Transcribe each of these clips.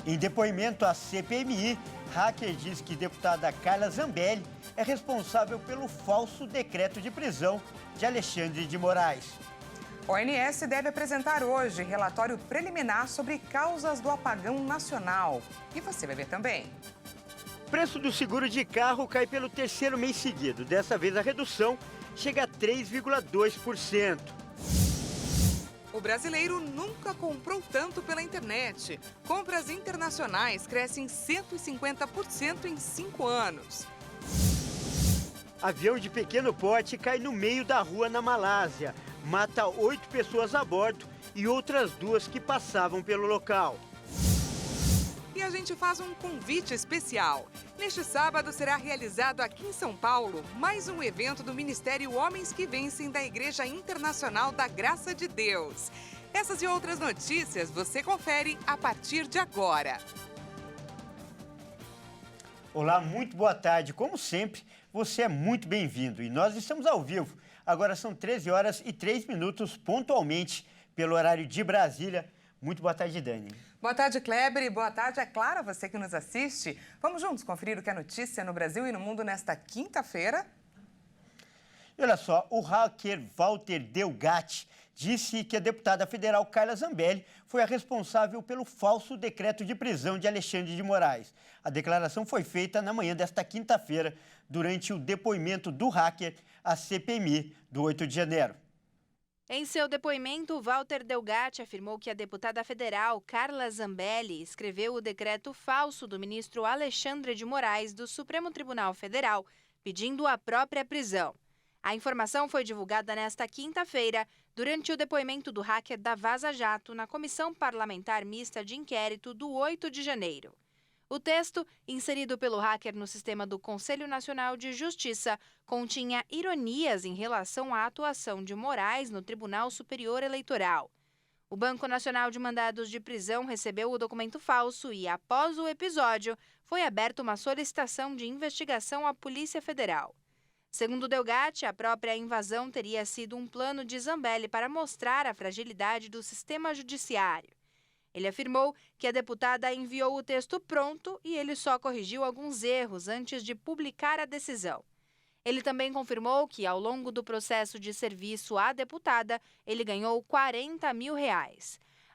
Em depoimento à CPMI, hacker diz que deputada Carla Zambelli é responsável pelo falso decreto de prisão de Alexandre de Moraes. O ONS deve apresentar hoje relatório preliminar sobre causas do apagão nacional. E você vai ver também. O preço do seguro de carro cai pelo terceiro mês seguido. Dessa vez a redução chega a 3,2%. O brasileiro nunca comprou tanto pela internet. Compras internacionais crescem 150% em 5 anos. Avião de pequeno porte cai no meio da rua na Malásia. Mata 8 pessoas a bordo e outras 2 que passavam pelo local. E a gente faz um convite especial. Neste sábado será realizado aqui em São Paulo mais um evento do Ministério Homens que Vencem da Igreja Internacional da Graça de Deus. Essas e outras notícias você confere a partir de agora. Olá, muito boa tarde. Como sempre, você é muito bem-vindo e nós estamos ao vivo. Agora são 13 horas e 3 minutos pontualmente pelo horário de Brasília. Muito boa tarde, Dani. Boa tarde, Kleber, e boa tarde, é claro, a você que nos assiste. Vamos juntos conferir o que é notícia no Brasil e no mundo nesta quinta-feira? E olha só, o hacker Walter Delgatti disse que a deputada federal Carla Zambelli foi a responsável pelo falso decreto de prisão de Alexandre de Moraes. A declaração foi feita na manhã desta quinta-feira, durante o depoimento do hacker à CPMI do 8 de janeiro. Em seu depoimento, Walter Delgatti afirmou que a deputada federal Carla Zambelli escreveu o decreto falso do ministro Alexandre de Moraes do Supremo Tribunal Federal, pedindo a própria prisão. A informação foi divulgada nesta quinta-feira, durante o depoimento do hacker da Vaza Jato na Comissão Parlamentar Mista de Inquérito do 8 de janeiro. O texto, inserido pelo hacker no sistema do Conselho Nacional de Justiça, continha ironias em relação à atuação de Moraes no Tribunal Superior Eleitoral. O Banco Nacional de Mandados de Prisão recebeu o documento falso e, após o episódio, foi aberta uma solicitação de investigação à Polícia Federal. Segundo Delgatti, a própria invasão teria sido um plano de Zambelli para mostrar a fragilidade do sistema judiciário. Ele afirmou que a deputada enviou o texto pronto e ele só corrigiu alguns erros antes de publicar a decisão. Ele também confirmou que, ao longo do processo de serviço à deputada, ele ganhou R$40 mil.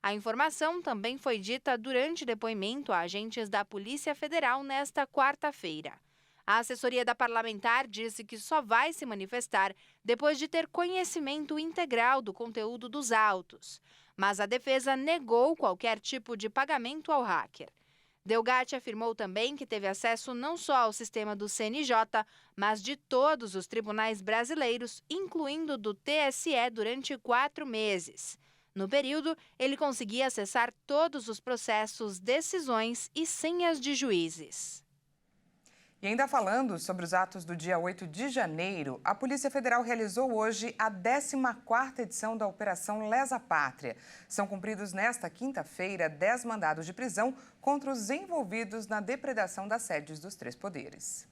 A informação também foi dita durante depoimento a agentes da Polícia Federal nesta quarta-feira. A assessoria da parlamentar disse que só vai se manifestar depois de ter conhecimento integral do conteúdo dos autos. Mas a defesa negou qualquer tipo de pagamento ao hacker. Delgatti afirmou também que teve acesso não só ao sistema do CNJ, mas de todos os tribunais brasileiros, incluindo do TSE, durante 4 meses. No período, ele conseguia acessar todos os processos, decisões e senhas de juízes. E ainda falando sobre os atos do dia 8 de janeiro, a Polícia Federal realizou hoje a 14ª edição da Operação Lesa Pátria. São cumpridos nesta quinta-feira 10 mandados de prisão contra os envolvidos na depredação das sedes dos 3 poderes.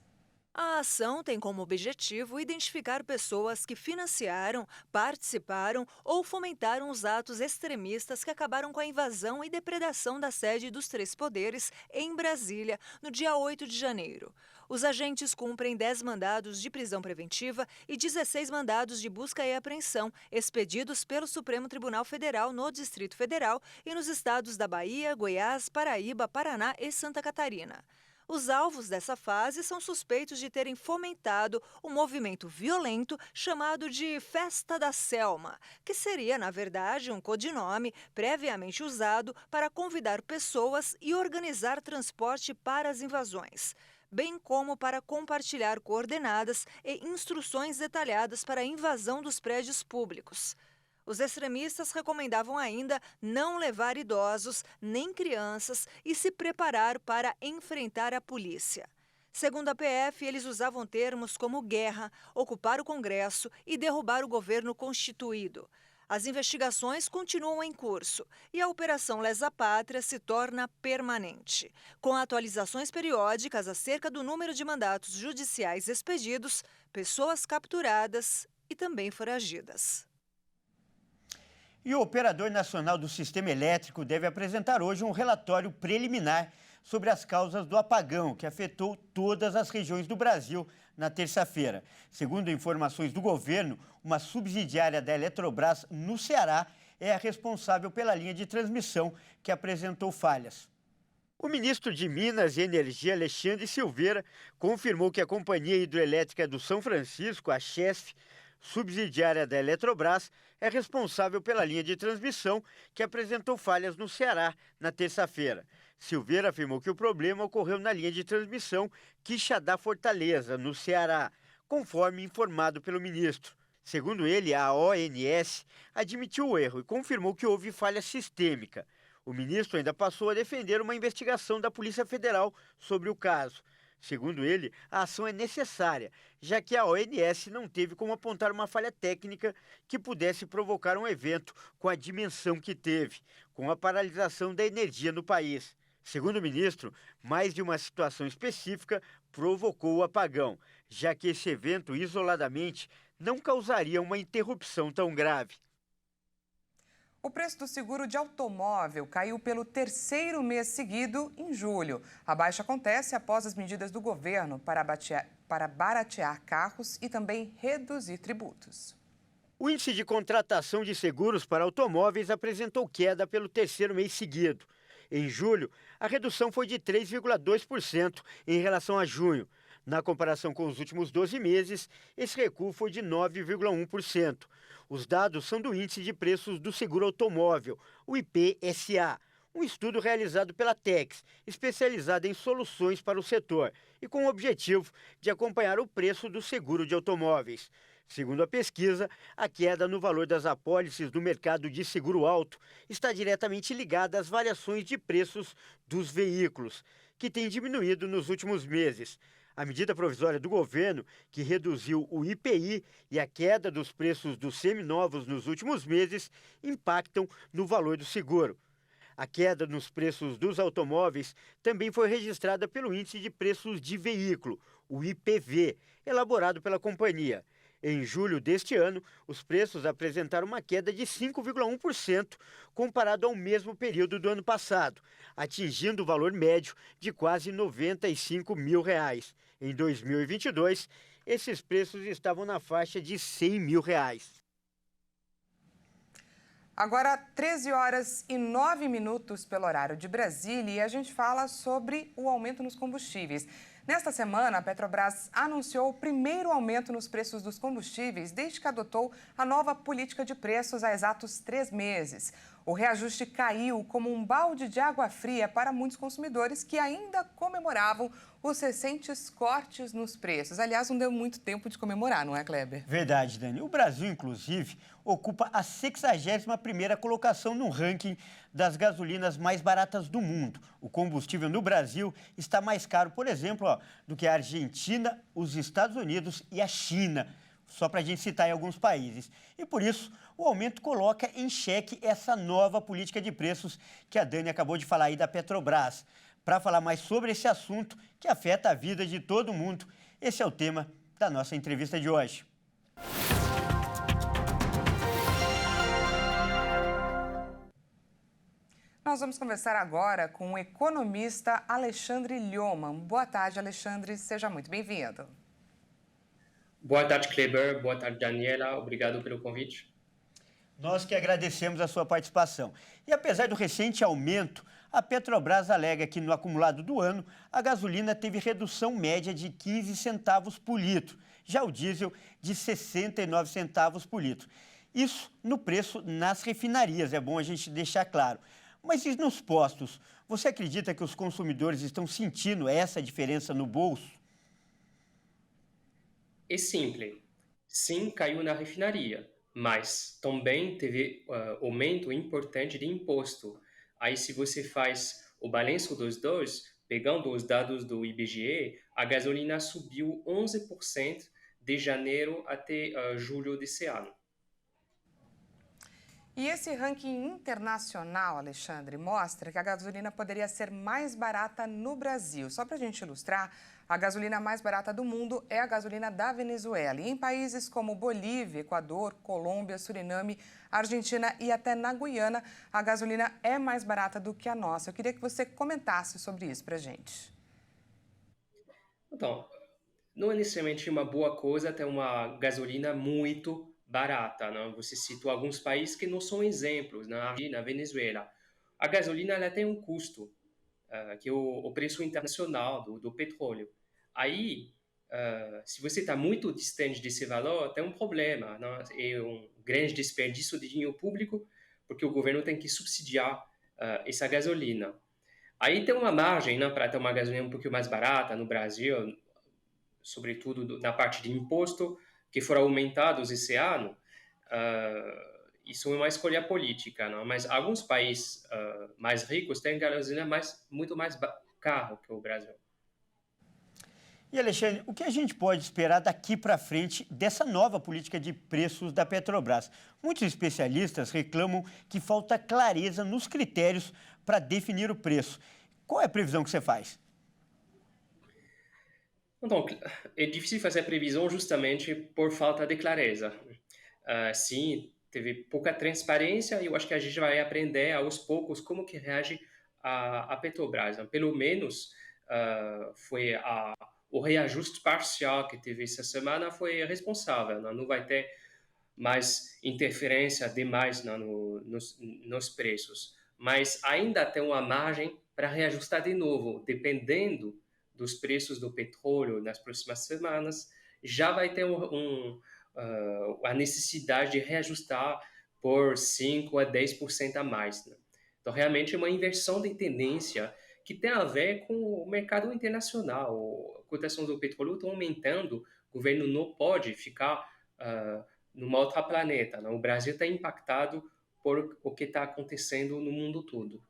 A ação tem como objetivo identificar pessoas que financiaram, participaram ou fomentaram os atos extremistas que acabaram com a invasão e depredação da sede dos 3 poderes em Brasília, no dia 8 de janeiro. Os agentes cumprem 10 mandados de prisão preventiva e 16 mandados de busca e apreensão, expedidos pelo Supremo Tribunal Federal no Distrito Federal e nos estados da Bahia, Goiás, Paraíba, Paraná e Santa Catarina. Os alvos dessa fase são suspeitos de terem fomentado um movimento violento chamado de Festa da Selma, que seria, na verdade, um codinome previamente usado para convidar pessoas e organizar transporte para as invasões, bem como para compartilhar coordenadas e instruções detalhadas para a invasão dos prédios públicos. Os extremistas recomendavam ainda não levar idosos nem crianças e se preparar para enfrentar a polícia. Segundo a PF, eles usavam termos como guerra, ocupar o Congresso e derrubar o governo constituído. As investigações continuam em curso e a Operação Lesa Pátria se torna permanente, com atualizações periódicas acerca do número de mandatos judiciais expedidos, pessoas capturadas e também foragidas. E o Operador Nacional do Sistema Elétrico deve apresentar hoje um relatório preliminar sobre as causas do apagão que afetou todas as regiões do Brasil na terça-feira. Segundo informações do governo, uma subsidiária da Eletrobras no Ceará é a responsável pela linha de transmissão que apresentou falhas. O ministro de Minas e Energia, Alexandre Silveira, confirmou que a Companhia Hidroelétrica do São Francisco, a CHESF, subsidiária da Eletrobras, é responsável pela linha de transmissão que apresentou falhas no Ceará na terça-feira. Silveira afirmou que o problema ocorreu na linha de transmissão Quixadá-Fortaleza, no Ceará, conforme informado pelo ministro. Segundo ele, a ONS admitiu o erro e confirmou que houve falha sistêmica. O ministro ainda passou a defender uma investigação da Polícia Federal sobre o caso. Segundo ele, a ação é necessária, já que a ONS não teve como apontar uma falha técnica que pudesse provocar um evento com a dimensão que teve, com a paralisação da energia no país. Segundo o ministro, mais de uma situação específica provocou o apagão, já que esse evento, isoladamente, não causaria uma interrupção tão grave. O preço do seguro de automóvel caiu pelo terceiro mês seguido em julho. A baixa acontece após as medidas do governo para baratear carros e também reduzir tributos. O índice de contratação de seguros para automóveis apresentou queda pelo terceiro mês seguido. Em julho, a redução foi de 3,2% em relação a junho. Na comparação com os últimos 12 meses, esse recuo foi de 9,1%. Os dados são do Índice de Preços do Seguro Automóvel, o IPSA, um estudo realizado pela Tex, especializada em soluções para o setor e com o objetivo de acompanhar o preço do seguro de automóveis. Segundo a pesquisa, a queda no valor das apólices do mercado de seguro alto está diretamente ligada às variações de preços dos veículos, que têm diminuído nos últimos meses. A medida provisória do governo, que reduziu o IPI e a queda dos preços dos seminovos nos últimos meses, impactam no valor do seguro. A queda nos preços dos automóveis também foi registrada pelo Índice de Preços de Veículo, o IPV, elaborado pela companhia. Em julho deste ano, os preços apresentaram uma queda de 5,1% comparado ao mesmo período do ano passado, atingindo o valor médio de quase R$ 95 mil. Em 2022, esses preços estavam na faixa de R$ 100 mil. Agora, 13 horas e 9 minutos pelo horário de Brasília e a gente fala sobre o aumento nos combustíveis. Nesta semana, a Petrobras anunciou o primeiro aumento nos preços dos combustíveis desde que adotou a nova política de preços há exatos 3 meses. O reajuste caiu como um balde de água fria para muitos consumidores que ainda comemoravam os recentes cortes nos preços. Aliás, não deu muito tempo de comemorar, não é, Kleber? Verdade, Dani. O Brasil, inclusive, ocupa a 61ª colocação no ranking das gasolinas mais baratas do mundo. O combustível no Brasil está mais caro, por exemplo, do que a Argentina, os Estados Unidos e a China, só para a gente citar em alguns países. E por isso, o aumento coloca em xeque essa nova política de preços que a Dani acabou de falar aí da Petrobras. Para falar mais sobre esse assunto que afeta a vida de todo mundo, esse é o tema da nossa entrevista de hoje. Nós vamos conversar agora com o economista Alexandre Lhomann. Boa tarde, Alexandre. Seja muito bem-vindo. Boa tarde, Kleber. Boa tarde, Daniela. Obrigado pelo convite. Nós que agradecemos a sua participação. E apesar do recente aumento, a Petrobras alega que no acumulado do ano, a gasolina teve redução média de 15 centavos por litro, já o diesel de 69 centavos por litro. Isso no preço nas refinarias, é bom a gente deixar claro. Mas e nos postos? Você acredita que os consumidores estão sentindo essa diferença no bolso? É simples. Sim, caiu na refinaria, mas também teve aumento importante de imposto. Aí, se você faz o balanço dos dois, pegando os dados do IBGE, a gasolina subiu 11% de janeiro até julho desse ano. E esse ranking internacional, Alexandre, mostra que a gasolina poderia ser mais barata no Brasil. Só para a gente ilustrar, A gasolina mais barata do mundo é a gasolina da Venezuela. E em países como Bolívia, Equador, Colômbia, Suriname, Argentina e até na Guiana, a gasolina é mais barata do que a nossa. Eu queria que você comentasse sobre isso pra gente. Então, não é necessariamente uma boa coisa ter uma gasolina muito barata, não? Você citou alguns países que não são exemplos, na Argentina, na Venezuela. A gasolina ela tem um custo, que é o preço internacional do petróleo. Aí, se você está muito distante desse valor, tem um problema, não? É um grande desperdício de dinheiro público, porque o governo tem que subsidiar essa gasolina. Aí tem uma margem, né, para ter uma gasolina um pouquinho mais barata no Brasil, sobretudo na parte de imposto, que foram aumentados esse ano. Isso é uma escolha política, não? Mas alguns países mais ricos têm gasolina muito mais caro que o Brasil. E, Alexandre, o que a gente pode esperar daqui para frente dessa nova política de preços da Petrobras? Muitos especialistas reclamam que falta clareza nos critérios para definir o preço. Qual é a previsão que você faz? Então, é difícil fazer previsão justamente por falta de clareza. Sim, teve pouca transparência e eu acho que a gente vai aprender aos poucos como que reage a Petrobras. Pelo menos foi o reajuste parcial que teve essa semana foi responsável. Não vai ter mais interferência demais nos preços. Mas ainda tem uma margem para reajustar de novo, dependendo dos preços do petróleo nas próximas semanas, já vai ter a necessidade de reajustar por 5% a 10% a mais, né? Então, realmente é uma inversão de tendência que tem a ver com o mercado internacional. A cotação do petróleo está aumentando, o governo não pode ficar numa outra planeta, né? O Brasil está impactado por o que está acontecendo no mundo todo.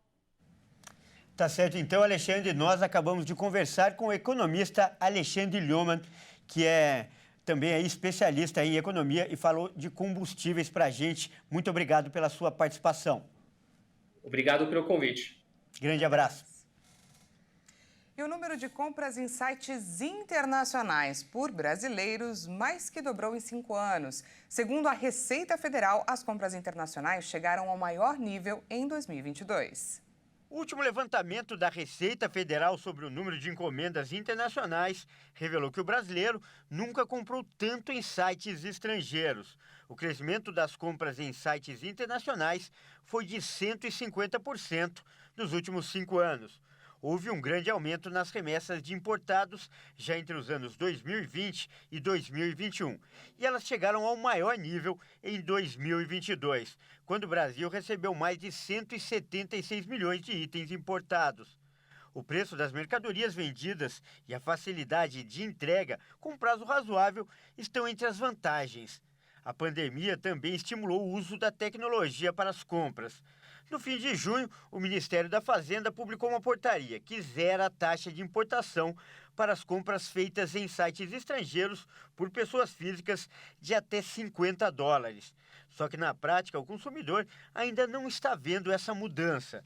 Tá certo, então, Alexandre, nós acabamos de conversar com o economista Alexandre Lyoman, que é também é especialista em economia e falou de combustíveis para a gente. Muito obrigado pela sua participação. Obrigado pelo convite. Grande abraço. E o número de compras em sites internacionais por brasileiros mais que dobrou em 5 anos. Segundo a Receita Federal, as compras internacionais chegaram ao maior nível em 2022. O último levantamento da Receita Federal sobre o número de encomendas internacionais revelou que o brasileiro nunca comprou tanto em sites estrangeiros. O crescimento das compras em sites internacionais foi de 150% nos últimos 5 anos. Houve um grande aumento nas remessas de importados já entre os anos 2020 e 2021. E elas chegaram ao maior nível em 2022, quando o Brasil recebeu mais de 176 milhões de itens importados. O preço das mercadorias vendidas e a facilidade de entrega com prazo razoável estão entre as vantagens. A pandemia também estimulou o uso da tecnologia para as compras. No fim de junho, o Ministério da Fazenda publicou uma portaria que zera a taxa de importação para as compras feitas em sites estrangeiros por pessoas físicas de até $50. Só que na prática o consumidor ainda não está vendo essa mudança.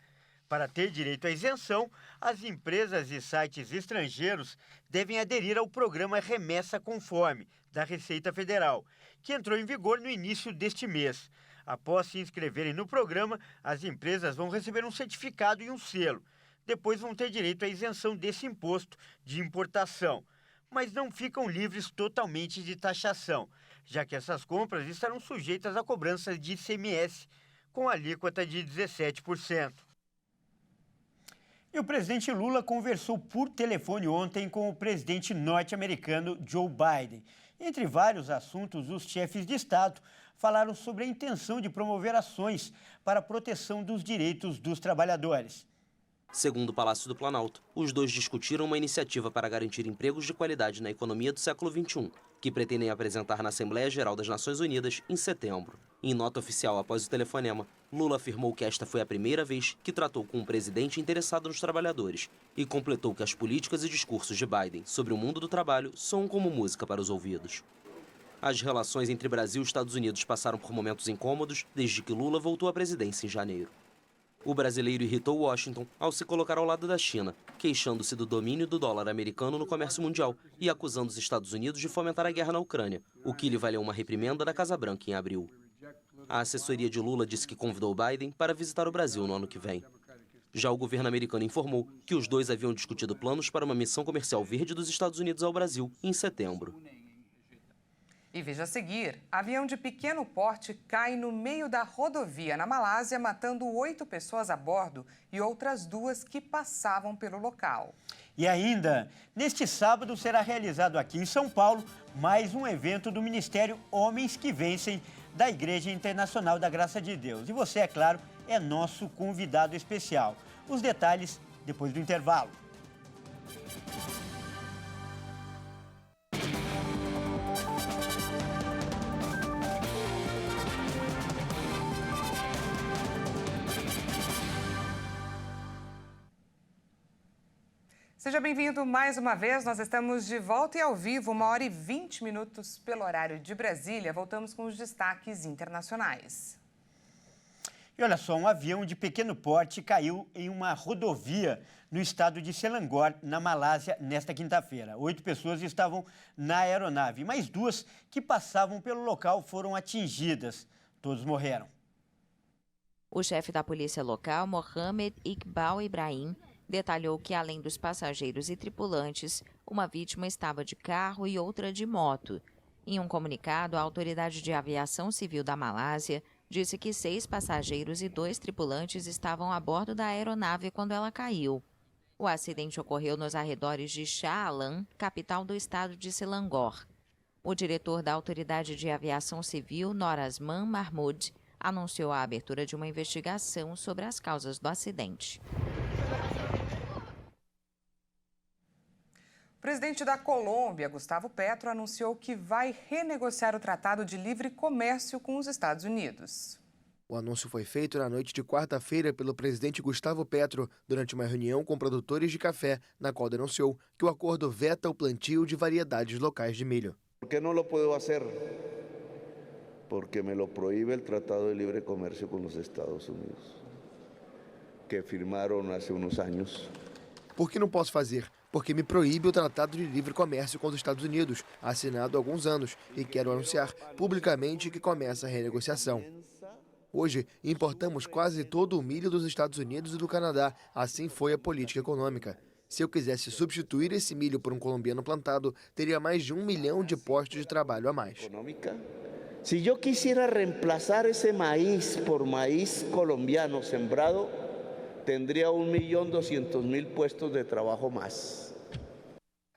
Para ter direito à isenção, as empresas e sites estrangeiros devem aderir ao programa Remessa Conforme, da Receita Federal, que entrou em vigor no início deste mês. Após se inscreverem no programa, as empresas vão receber um certificado e um selo. Depois vão ter direito à isenção desse imposto de importação. Mas não ficam livres totalmente de taxação, já que essas compras estarão sujeitas a cobrança de ICMS, com alíquota de 17%. E o presidente Lula conversou por telefone ontem com o presidente norte-americano Joe Biden. Entre vários assuntos, os chefes de Estado falaram sobre a intenção de promover ações para a proteção dos direitos dos trabalhadores. Segundo o Palácio do Planalto, os dois discutiram uma iniciativa para garantir empregos de qualidade na economia do século XXI, que pretendem apresentar na Assembleia Geral das Nações Unidas em setembro. Em nota oficial após o telefonema, Lula afirmou que esta foi a primeira vez que tratou com um presidente interessado nos trabalhadores e completou que as políticas e discursos de Biden sobre o mundo do trabalho soam como música para os ouvidos. As relações entre Brasil e Estados Unidos passaram por momentos incômodos desde que Lula voltou à presidência em janeiro. O brasileiro irritou Washington ao se colocar ao lado da China, queixando-se do domínio do dólar americano no comércio mundial e acusando os Estados Unidos de fomentar a guerra na Ucrânia, o que lhe valeu uma reprimenda da Casa Branca em abril. A assessoria de Lula disse que convidou Biden para visitar o Brasil no ano que vem. Já o governo americano informou que os dois haviam discutido planos para uma missão comercial verde dos Estados Unidos ao Brasil em setembro. E veja a seguir, avião de pequeno porte cai no meio da rodovia na Malásia, matando 8 pessoas a bordo e outras 2 que passavam pelo local. E ainda, neste sábado será realizado aqui em São Paulo mais um evento do Ministério Homens que Vencem da Igreja Internacional da Graça de Deus. E você, é claro, é nosso convidado especial. Os detalhes depois do intervalo. Seja bem-vindo mais uma vez, nós estamos de volta e ao vivo, 1h20 pelo horário de Brasília. Voltamos com os destaques internacionais. E olha só, um avião de pequeno porte caiu em uma rodovia no estado de Selangor, na Malásia, nesta quinta-feira. 8 pessoas estavam na aeronave, mas 2 que passavam pelo local foram atingidas. Todos morreram. O chefe da polícia local, Mohamed Iqbal Ibrahim, detalhou que, além dos passageiros e tripulantes, uma vítima estava de carro e outra de moto. Em um comunicado, a Autoridade de Aviação Civil da Malásia disse que 6 passageiros e 2 tripulantes estavam a bordo da aeronave quando ela caiu. O acidente ocorreu nos arredores de Shah Alam, capital do estado de Selangor. O diretor da Autoridade de Aviação Civil, Norazman Mahmood, anunciou a abertura de uma investigação sobre as causas do acidente. O presidente da Colômbia, Gustavo Petro, anunciou que vai renegociar o Tratado de Livre Comércio com os Estados Unidos. O anúncio foi feito na noite de quarta-feira pelo presidente Gustavo Petro durante uma reunião com produtores de café, na qual denunciou que o acordo veta o plantio de variedades locais de milho. ¿Por qué no lo puedo hacer? Porque me lo prohíbe el Tratado de Libre Comercio con los Estados Unidos, que firmaron hace unos años. Por que não posso fazer? Porque me proíbe o Tratado de Livre Comércio com os Estados Unidos, assinado há alguns anos, e quero anunciar publicamente que começa a renegociação. Hoje, importamos quase todo o milho dos Estados Unidos e do Canadá, assim foi a política econômica. Se eu quisesse substituir esse milho por um colombiano plantado, teria mais de 1 milhão de postos de trabalho a mais. Se eu quisiera reemplazar esse maíz por maíz colombiano sembrado, tendría 1.200.000 puestos de trabalho mais.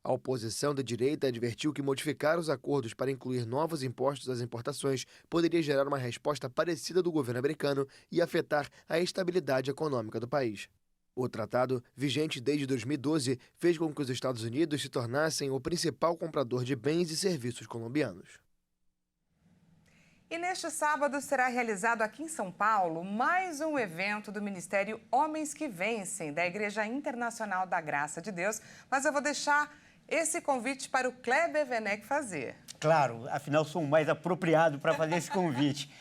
A oposição da direita advertiu que modificar os acordos para incluir novos impostos às importações poderia gerar uma resposta parecida do governo americano e afetar a estabilidade econômica do país. O tratado, vigente desde 2012, fez com que os Estados Unidos se tornassem o principal comprador de bens e serviços colombianos. E neste sábado será realizado aqui em São Paulo mais um evento do Ministério Homens que Vencem, da Igreja Internacional da Graça de Deus. Mas eu vou deixar esse convite para o Kleber Werneck fazer. Claro, afinal sou o mais apropriado para fazer esse convite.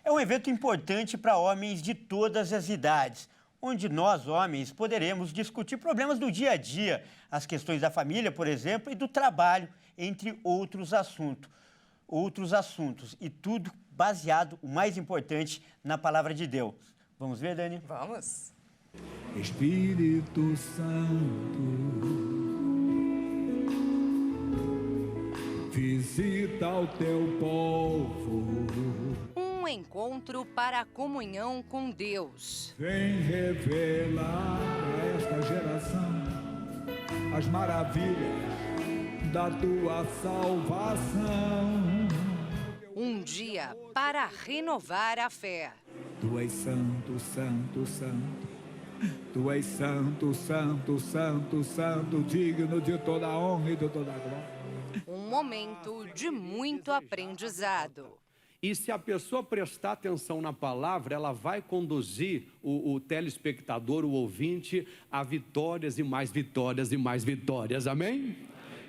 É um evento importante para homens de todas as idades, onde nós, homens, poderemos discutir problemas do dia a dia, as questões da família, por exemplo, e do trabalho, entre outros assuntos. E tudo baseado, o mais importante, na palavra de Deus. Vamos ver, Dani? Vamos. Espírito Santo, visita o teu povo. Um encontro para a comunhão com Deus. Vem revelar a esta geração as maravilhas da tua salvação. Um dia para renovar a fé. Tu és santo, santo, santo. Tu és santo, santo, santo, santo, digno de toda a honra e de toda a glória. Um momento de muito aprendizado. E se a pessoa prestar atenção na palavra, ela vai conduzir o telespectador, o ouvinte, a vitórias e mais vitórias e mais vitórias. Amém?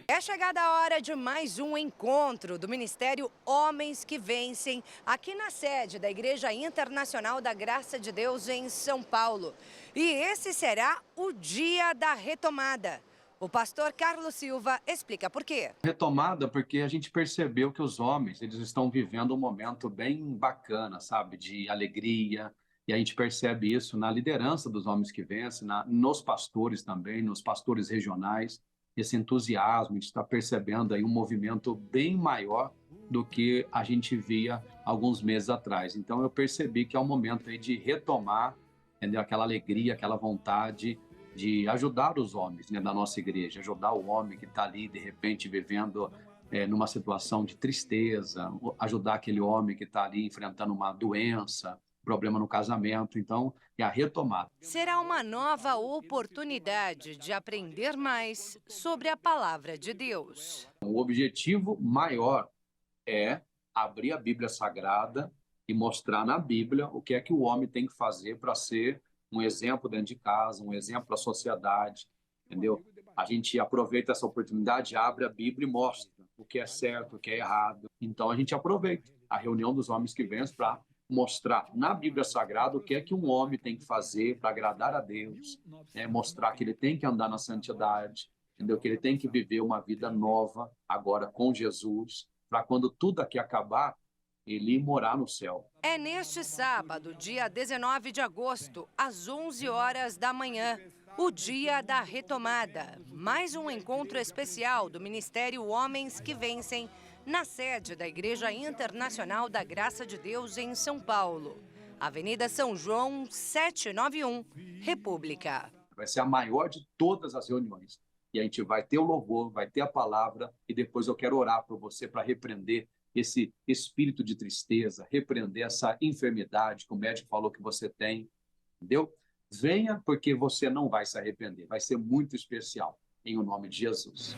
É chegada a hora de mais um encontro do Ministério Homens que Vencem, aqui na sede da Igreja Internacional da Graça de Deus em São Paulo. E esse será o dia da retomada. O pastor Carlos Silva explica por quê. Retomada porque a gente percebeu que os homens, eles estão vivendo um momento bem bacana, sabe, de alegria. E a gente percebe isso na liderança dos Homens que Vencem, nos pastores também, nos pastores regionais. Esse entusiasmo, a gente está percebendo aí um movimento bem maior do que a gente via alguns meses atrás. Então eu percebi que é um momento aí de retomar, entendeu? Aquela alegria, aquela vontade de ajudar os homens, né, da nossa igreja, ajudar o homem que está ali, de repente, vivendo numa situação de tristeza, ajudar aquele homem que está ali enfrentando uma doença, problema no casamento. Então, é a retomada. Será uma nova oportunidade de aprender mais sobre a palavra de Deus. O objetivo maior é abrir a Bíblia Sagrada e mostrar na Bíblia o que é que o homem tem que fazer para ser um exemplo dentro de casa, um exemplo para a sociedade, entendeu? A gente aproveita essa oportunidade, abre a Bíblia e mostra o que é certo, o que é errado. Então, a gente aproveita a reunião dos Homens que Vencem para mostrar na Bíblia Sagrada o que é que um homem tem que fazer para agradar a Deus, mostrar que ele tem que andar na santidade, entendeu? Que ele tem que viver uma vida nova agora com Jesus, para quando tudo aqui acabar, ele morar no céu. É neste sábado, dia 19 de agosto, às 11 horas da manhã, o dia da retomada. Mais um encontro especial do Ministério Homens que Vencem, na sede da Igreja Internacional da Graça de Deus em São Paulo. Avenida São João, 791, República. Vai ser a maior de todas as reuniões. E a gente vai ter o louvor, vai ter a palavra, e depois eu quero orar por você para repreender esse espírito de tristeza, repreender essa enfermidade que o médico falou que você tem, entendeu? Venha, porque você não vai se arrepender. Vai ser muito especial, em o nome de Jesus.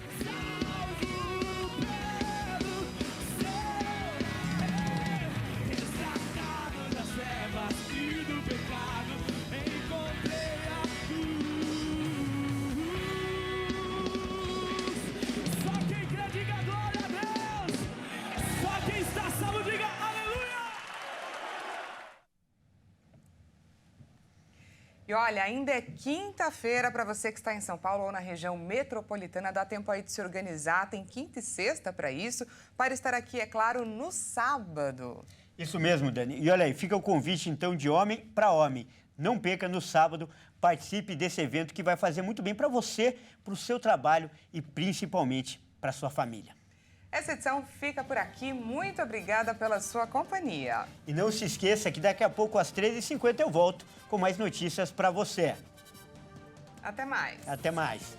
E olha, ainda é quinta-feira para você que está em São Paulo ou na região metropolitana. Dá tempo aí de se organizar, tem quinta e sexta para isso, para estar aqui, é claro, no sábado. Isso mesmo, Dani. E olha aí, fica o convite então de homem para homem. Não perca no sábado, participe desse evento que vai fazer muito bem para você, para o seu trabalho e principalmente para a sua família. Essa edição fica por aqui. Muito obrigada pela sua companhia. E não se esqueça que daqui a pouco, às 13h50, eu volto com mais notícias para você. Até mais. Até mais.